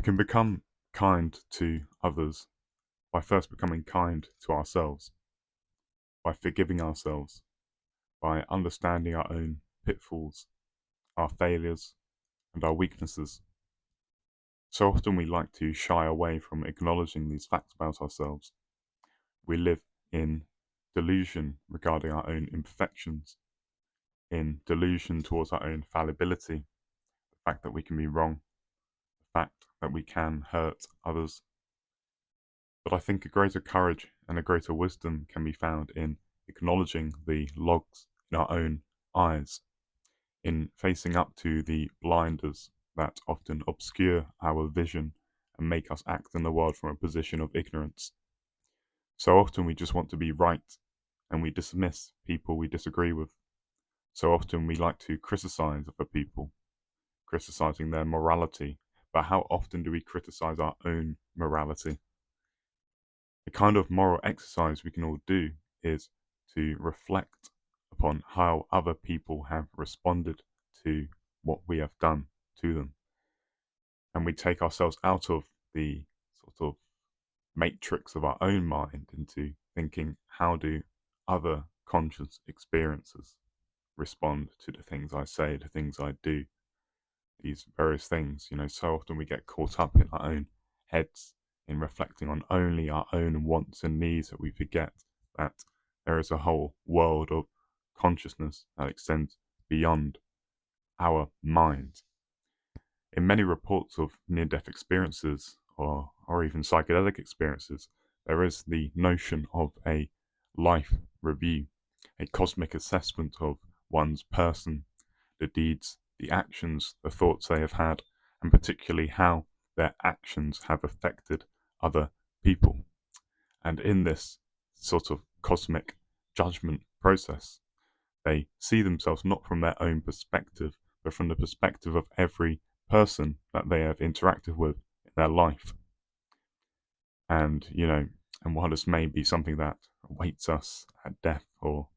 can become kind to others by first becoming kind to ourselves, by forgiving ourselves, by understanding our own pitfalls, our failures, and our weaknesses. So often we like to shy away from acknowledging these facts about ourselves. We live in delusion regarding our own imperfections, in delusion towards our own fallibility, the fact that we can be wrong, the fact that we can hurt others. But I think a greater courage and a greater wisdom can be found in acknowledging the logs in our own eyes, in facing up to the blinders that often obscure our vision and make us act in the world from a position of ignorance. So often we just want to be right and we dismiss people we disagree with. So often we like to criticize other people, criticizing their morality. But how often do we criticize our own morality? The kind of moral exercise we can all do is to reflect upon how other people have responded to what we have done to them. And we take ourselves out of the sort of matrix of our own mind into thinking, how do other conscious experiences respond to the things I say, the things I do, these various things? So often we get caught up in our own heads, in reflecting on only our own wants and needs, that we forget that there is a whole world of consciousness that extends beyond our mind. In many reports of near-death experiences or even psychedelic experiences, there is the notion of a life review, a cosmic assessment of one's person, the deeds, the actions, the thoughts they have had, and particularly how their actions have affected other people. And in this sort of cosmic judgment process, they see themselves not from their own perspective, but from the perspective of every person that they have interacted with in their life. And, and while this may be something that awaits us at death, or,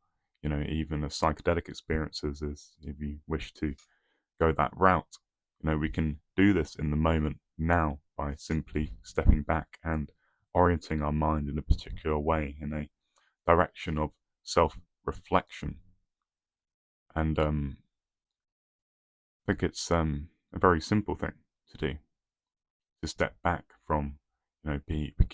even as psychedelic experiences, is if you wish to go that route, we can do this in the moment now by simply stepping back and orienting our mind in a particular way, in a direction of self-reflection. And I think it's a very simple thing to do, to step back from,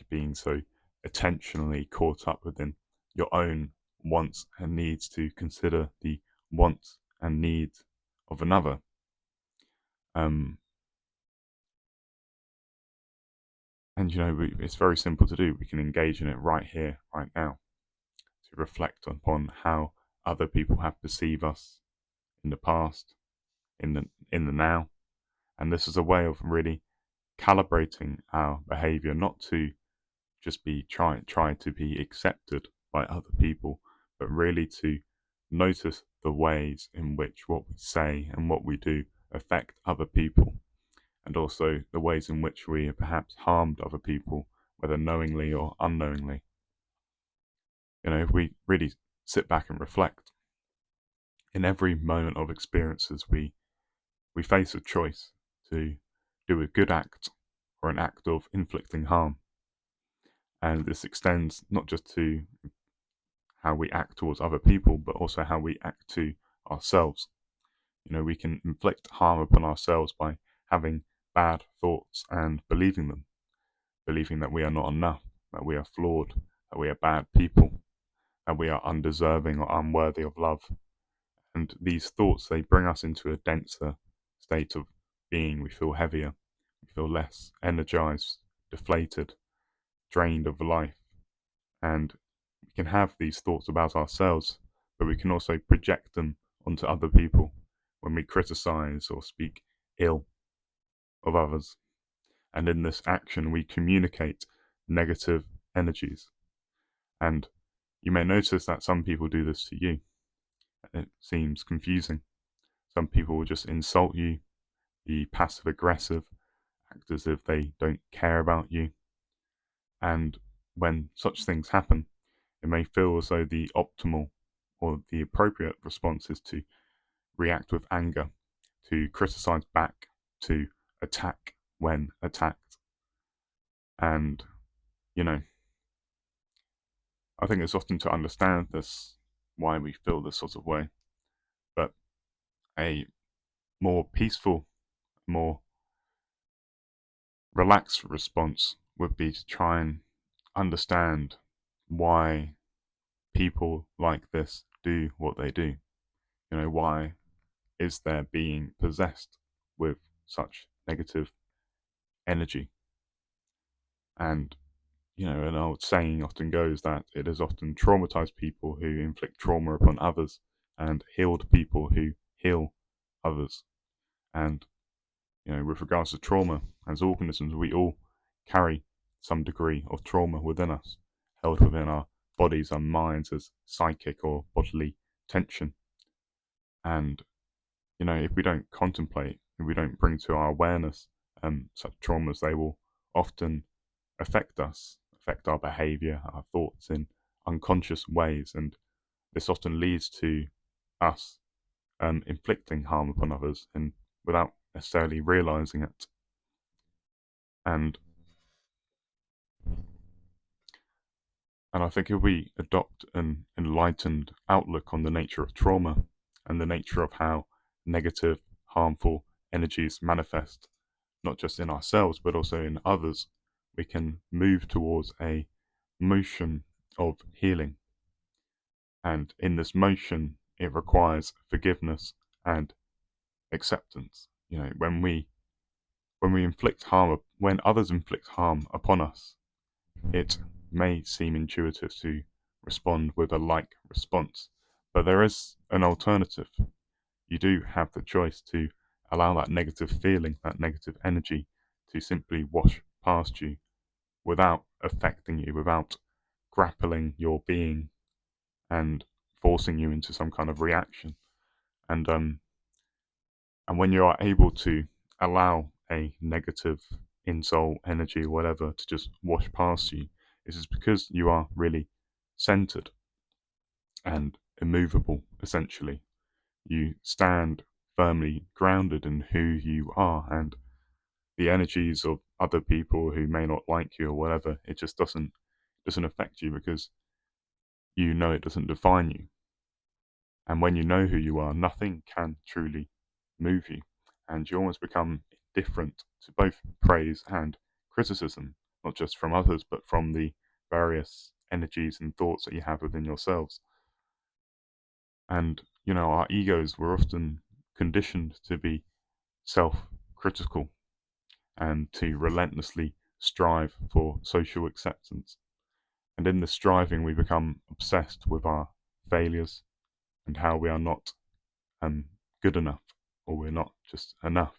being so attentionally caught up within your own wants and needs, to consider the wants and needs of another. And it's very simple to do. We can engage in it right here, right now, to reflect upon how other people have perceived us in the past, in the now. And this is a way of really calibrating our behavior, not to just be try to be accepted by other people, but really to notice the ways in which what we say and what we do affect other people, and also the ways in which we have perhaps harmed other people, whether knowingly or unknowingly. If we really sit back and reflect, in every moment of experiences, we face a choice to do a good act or an act of inflicting harm. And this extends not just to how we act towards other people, but also how we act to ourselves. We can inflict harm upon ourselves by having bad thoughts and believing them, believing that we are not enough, that we are flawed, that we are bad people, that we are undeserving or unworthy of love. And these thoughts, they bring us into a denser state of being. We feel heavier, we feel less energized, deflated, drained of life. And we can have these thoughts about ourselves, but we can also project them onto other people when we criticize or speak ill of others. And in this action, we communicate negative energies. And you may notice that some people do this to you. It seems confusing. Some people will just insult you, be passive aggressive, act as if they don't care about you. And when such things happen, it may feel as though the optimal or the appropriate response is to react with anger, to criticize back, to attack when attacked. And, you know, I think it's often to understand this, why we feel this sort of way. But a more peaceful, more relaxed response would be to try and understand why people like this do what they do. Why is their being possessed with such negative energy? And, an old saying often goes that it is often traumatized people who inflict trauma upon others and healed people who heal others. And, with regards to trauma, as organisms, we all carry some degree of trauma within us, held within our bodies and minds as psychic or bodily tension. And, if we don't contemplate, if we don't bring to our awareness such traumas, they will often affect us, affect our behavior, our thoughts in unconscious ways. And this often leads to us inflicting harm upon others and without necessarily realizing it. And I think if we adopt an enlightened outlook on the nature of trauma and the nature of how negative, harmful energies manifest, not just in ourselves, but also in others, we can move towards a motion of healing. And in this motion, it requires forgiveness and acceptance. When we inflict harm, when others inflict harm upon us, it may seem intuitive to respond with a like response, but there is an alternative. You do have the choice to allow that negative feeling, that negative energy, to simply wash past you without affecting you, without grappling your being and forcing you into some kind of reaction. And when you are able to allow a negative insult, energy, whatever, to just wash past you, this is because you are really centered and immovable, essentially. You stand firmly grounded in who you are, and the energies of other people who may not like you or whatever, it just doesn't affect you because you know it doesn't define you. And when you know who you are, nothing can truly move you. And you almost become indifferent to both praise and criticism, not just from others, but from the various energies and thoughts that you have within yourselves. And, our egos were often conditioned to be self critical and to relentlessly strive for social acceptance. And in this striving, we become obsessed with our failures and how we are not good enough, or we're not just enough.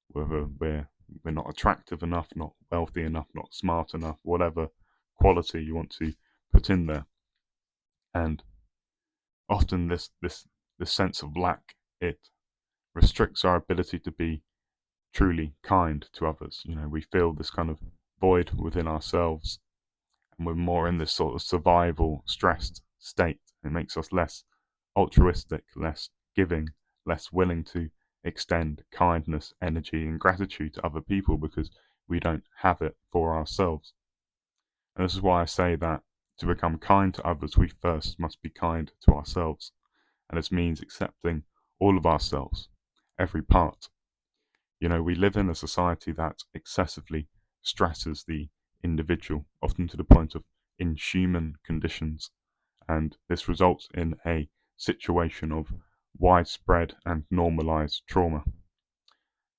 Whether we're not attractive enough, not wealthy enough, not smart enough, whatever quality you want to put in there. And often this sense of lack, it restricts our ability to be truly kind to others. We feel this kind of void within ourselves, and we're more in this sort of survival, stressed state. It makes us less altruistic, less giving, less willing to extend kindness, energy, and gratitude to other people because we don't have it for ourselves. And this is why I say that to become kind to others, we first must be kind to ourselves. And this means accepting all of ourselves, every part. We live in a society that excessively stresses the individual, often to the point of inhuman conditions. And this results in a situation of widespread and normalized trauma.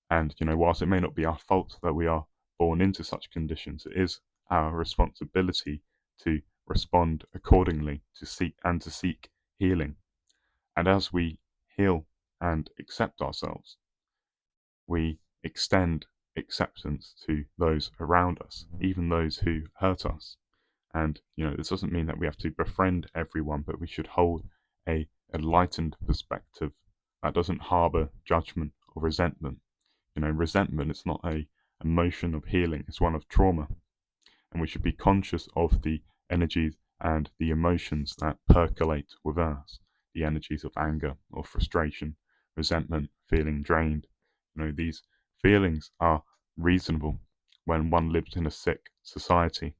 And, whilst it may not be our fault that we are born into such conditions, it is our responsibility to respond accordingly, to seek healing. And as we heal and accept ourselves, we extend acceptance to those around us, even those who hurt us. And, this doesn't mean that we have to befriend everyone, but we should hold a enlightened perspective that doesn't harbor judgment or resentment. Resentment is not a emotion of healing, it's one of trauma. And we should be conscious of the energies and the emotions that percolate within us, the energies of anger or frustration, resentment, feeling drained. These feelings are reasonable when one lives in a sick society.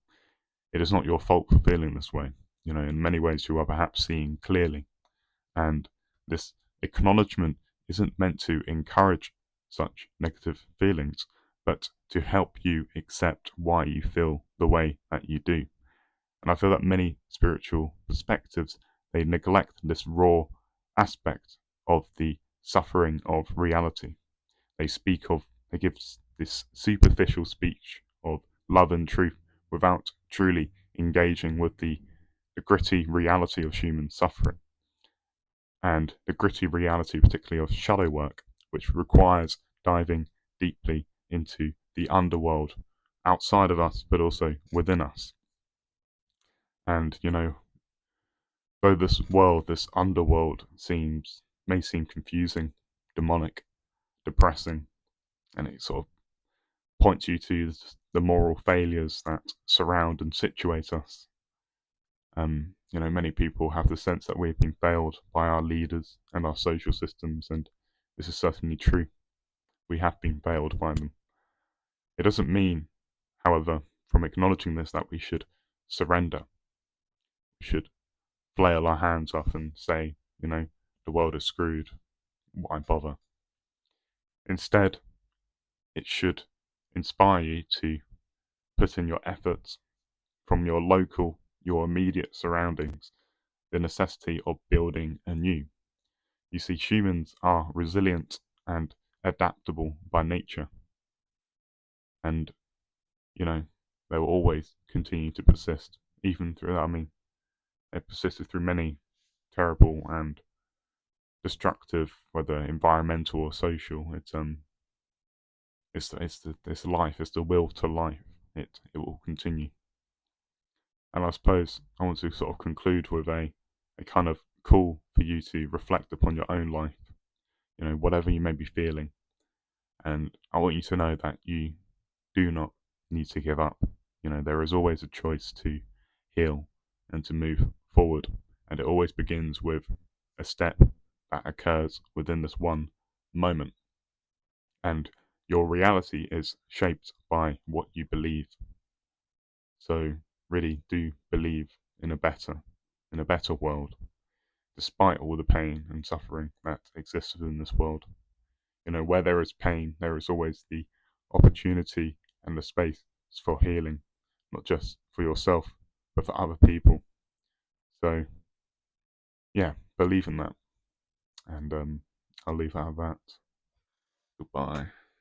It is not your fault for feeling this way. In many ways, you are perhaps seeing clearly. And this acknowledgement isn't meant to encourage such negative feelings, but to help you accept why you feel the way that you do. And I feel that many spiritual perspectives, they neglect this raw aspect of the suffering of reality. They give this superficial speech of love and truth without truly engaging with the gritty reality of human suffering and the gritty reality, particularly of shadow work, which requires diving deeply into the underworld outside of us, but also within us. And though this underworld may seem confusing, demonic, depressing, and it sort of points you to the moral failures that surround and situate us. Many people have the sense that we've been failed by our leaders and our social systems, and this is certainly true. We have been failed by them. It doesn't mean, however, from acknowledging this, that we should surrender. We should flail our hands up and say, the world is screwed. Why bother? Instead, it should inspire you to put in your efforts from your immediate surroundings, the necessity of building anew. You see, humans are resilient and adaptable by nature, and they will always continue to persist, even through. They persisted through many terrible and destructive, whether environmental or social. It's life. It's the will to life. It will continue. And I suppose I want to sort of conclude with a kind of call for you to reflect upon your own life, whatever you may be feeling. And I want you to know that you do not need to give up. There is always a choice to heal and to move forward. And it always begins with a step that occurs within this one moment. And your reality is shaped by what you believe. So really do believe in a better world, despite all the pain and suffering that exists within this world. Where there is pain, there is always the opportunity and the space for healing, not just for yourself, but for other people. So, yeah, believe in that. And I'll leave it at that. Goodbye.